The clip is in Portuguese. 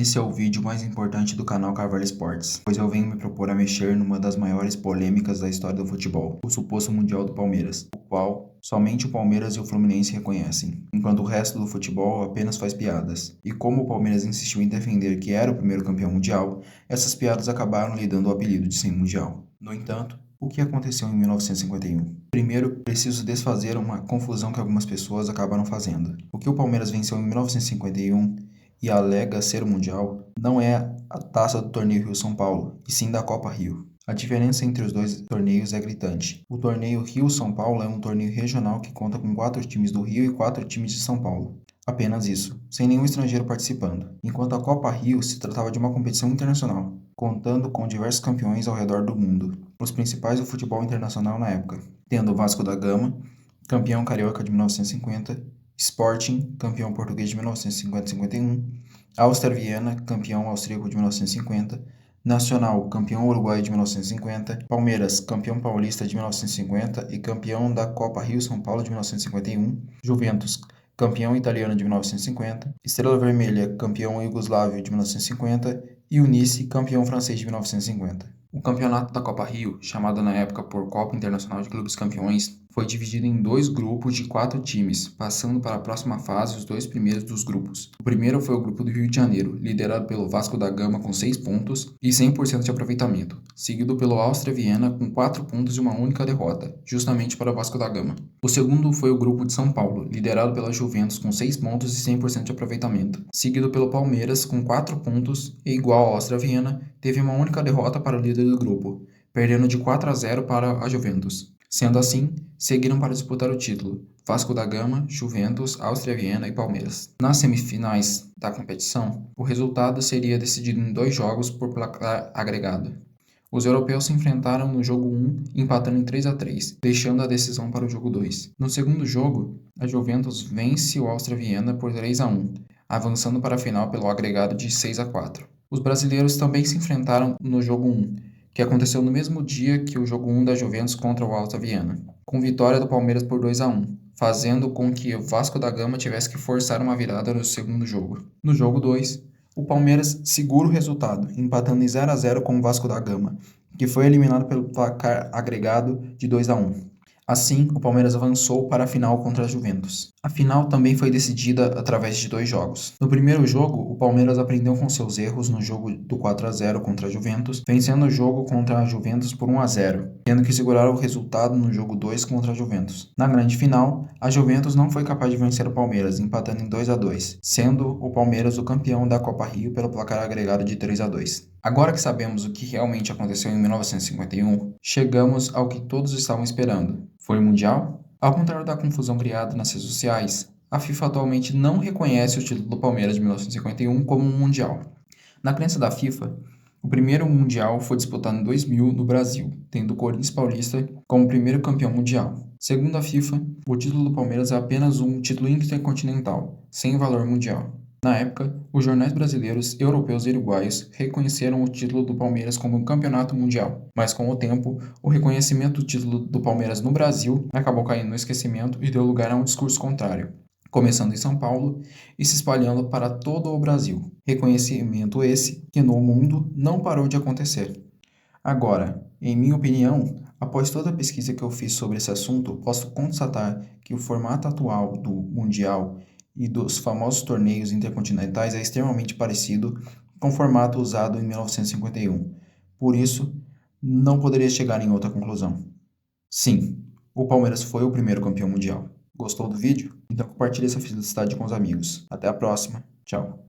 Esse é o vídeo mais importante do canal Carvalho Esportes, pois eu venho me propor a mexer numa das maiores polêmicas da história do futebol, o suposto Mundial do Palmeiras, o qual somente o Palmeiras e o Fluminense reconhecem, enquanto o resto do futebol apenas faz piadas. E como o Palmeiras insistiu em defender que era o primeiro campeão mundial, essas piadas acabaram lhe dando o apelido de sem mundial. No entanto, o que aconteceu em 1951? Primeiro, preciso desfazer uma confusão que algumas pessoas acabaram fazendo. O que o Palmeiras venceu em 1951 e alega ser o Mundial não é a taça do torneio Rio-São Paulo, e sim da Copa Rio. A diferença entre os dois torneios é gritante. O torneio Rio-São Paulo é um torneio regional que conta com 4 times do Rio e 4 times de São Paulo. Apenas isso, sem nenhum estrangeiro participando. Enquanto a Copa Rio se tratava de uma competição internacional, contando com diversos campeões ao redor do mundo, os principais do futebol internacional na época, tendo o Vasco da Gama, campeão carioca de 1950, Sporting, campeão português de 1950 e 51, Áustria Viena, campeão austríaco de 1950, Nacional, campeão uruguaio de 1950, Palmeiras, campeão paulista de 1950 e campeão da Copa Rio-São Paulo de 1951, Juventus, campeão italiano de 1950, Estrela Vermelha, campeão iugoslávio de 1950 e o Nice, campeão francês de 1950. O campeonato da Copa Rio, chamado na época por Copa Internacional de Clubes Campeões, foi dividido em 2 grupos de 4 times, passando para a próxima fase os 2 primeiros dos grupos. O primeiro foi o grupo do Rio de Janeiro, liderado pelo Vasco da Gama com 6 pontos e 100% de aproveitamento, seguido pelo Áustria Viena com 4 pontos e uma única derrota, justamente para o Vasco da Gama. O segundo foi o grupo de São Paulo, liderado pela Juventus com 6 pontos e 100% de aproveitamento, seguido pelo Palmeiras com 4 pontos e igual ao Áustria Viena, teve uma única derrota para o líder do grupo, perdendo de 4-0 para a Juventus. Sendo assim, seguiram para disputar o título Vasco da Gama, Juventus, Áustria Viena e Palmeiras. Nas semifinais da competição, o resultado seria decidido em 2 jogos por placar agregado. Os europeus se enfrentaram no jogo 1, empatando em 3-3, deixando a decisão para o jogo 2. No segundo jogo, a Juventus vence o Áustria Viena por 3-1, avançando para a final pelo agregado de 6-4. Os brasileiros também se enfrentaram no jogo 1, que aconteceu no mesmo dia que o jogo 1 da Juventus contra o Áustria Viena, com vitória do Palmeiras por 2-1, fazendo com que o Vasco da Gama tivesse que forçar uma virada no segundo jogo. No jogo 2, o Palmeiras segura o resultado, empatando em 0-0 com o Vasco da Gama, que foi eliminado pelo placar agregado de 2-1. Assim, o Palmeiras avançou para a final contra a Juventus. A final também foi decidida através de 2 jogos. No primeiro jogo, o Palmeiras aprendeu com seus erros no jogo do 4-0 contra a Juventus, vencendo o jogo contra a Juventus por 1-0, tendo que segurar o resultado no jogo 2 contra a Juventus. Na grande final, a Juventus não foi capaz de vencer o Palmeiras, empatando em 2-2, sendo o Palmeiras o campeão da Copa Rio pelo placar agregado de 3-2. Agora que sabemos o que realmente aconteceu em 1951, chegamos ao que todos estavam esperando. Foi o Mundial? Ao contrário da confusão criada nas redes sociais, a FIFA atualmente não reconhece o título do Palmeiras de 1951 como um Mundial. Na crença da FIFA, o primeiro Mundial foi disputado em 2000 no Brasil, tendo o Corinthians Paulista como primeiro campeão mundial. Segundo a FIFA, o título do Palmeiras é apenas um título intercontinental, sem valor mundial. Na época, os jornais brasileiros, europeus e uruguaios reconheceram o título do Palmeiras como um campeonato mundial, mas com o tempo, o reconhecimento do título do Palmeiras no Brasil acabou caindo no esquecimento e deu lugar a um discurso contrário, começando em São Paulo e se espalhando para todo o Brasil. Reconhecimento esse que no mundo não parou de acontecer. Agora, em minha opinião, após toda a pesquisa que eu fiz sobre esse assunto, posso constatar que o formato atual do Mundial e dos famosos torneios intercontinentais é extremamente parecido com o formato usado em 1951. Por isso, não poderia chegar em outra conclusão. Sim, o Palmeiras foi o primeiro campeão mundial. Gostou do vídeo? Então compartilhe essa felicidade com os amigos. Até a próxima. Tchau.